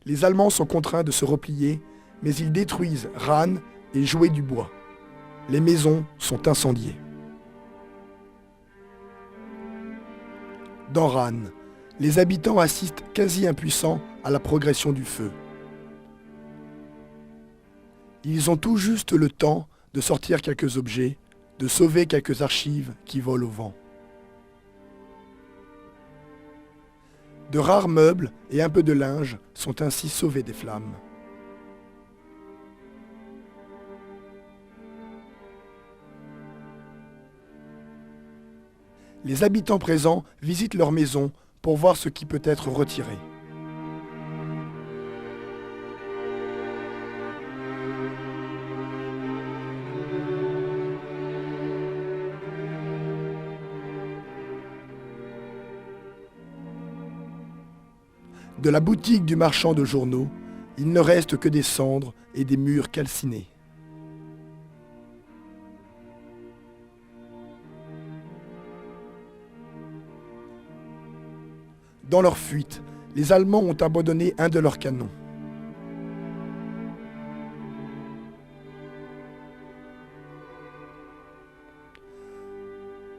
Les Allemands sont contraints de se replier, mais ils détruisent Rann et Joué du Bois. Les maisons sont incendiées. Dans Rann, les habitants assistent quasi impuissants à la progression du feu. Ils ont tout juste le temps de sortir quelques objets, de sauver quelques archives qui volent au vent. De rares meubles et un peu de linge sont ainsi sauvés des flammes. Les habitants présents visitent leur maison pour voir ce qui peut être retiré. De la boutique du marchand de journaux, il ne reste que des cendres et des murs calcinés. Dans leur fuite, les Allemands ont abandonné un de leurs canons.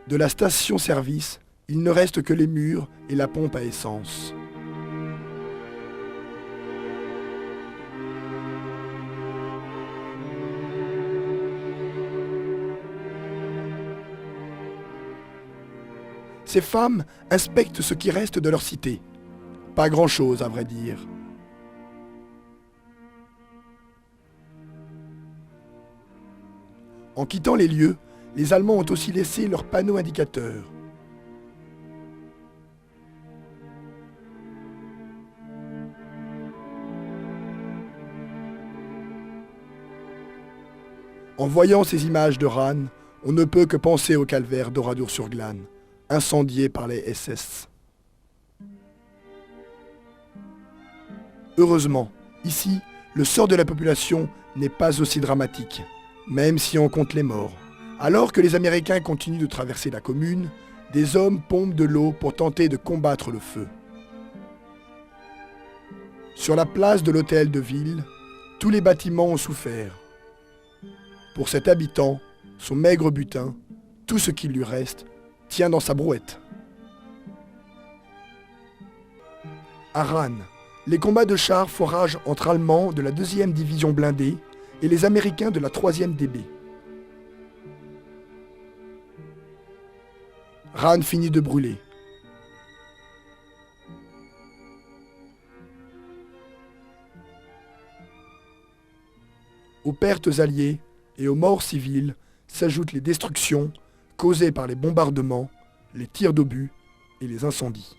De la station-service, il ne reste que les murs et la pompe à essence. Ces femmes inspectent ce qui reste de leur cité. Pas grand-chose, à vrai dire. En quittant les lieux, les Allemands ont aussi laissé leurs panneaux indicateurs. En voyant ces images de Rann, on ne peut que penser au calvaire d'Oradour-sur-Glane, incendié par les SS. Heureusement, ici, le sort de la population n'est pas aussi dramatique, même si on compte les morts. Alors que les Américains continuent de traverser la commune, des hommes pompent de l'eau pour tenter de combattre le feu. Sur la place de l'hôtel de ville, tous les bâtiments ont souffert. Pour cet habitant, son maigre butin, tout ce qui lui reste, tient dans sa brouette. À Rann, les combats de chars font rage entre Allemands de la 2e division blindée et les Américains de la 3e DB. Rann finit de brûler. Aux pertes alliées et aux morts civiles s'ajoutent les destructions causées par les bombardements, les tirs d'obus et les incendies.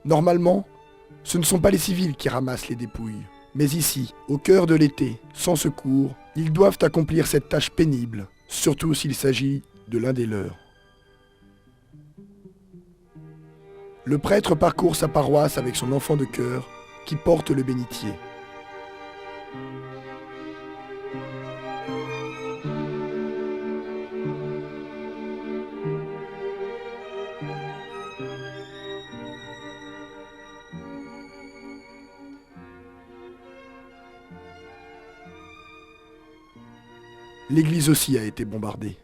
Normalement, ce ne sont pas les civils qui ramassent les dépouilles. Mais ici, au cœur de l'été, sans secours, ils doivent accomplir cette tâche pénible, surtout s'il s'agit de l'un des leurs. Le prêtre parcourt sa paroisse avec son enfant de chœur qui porte le bénitier. L'église aussi a été bombardée.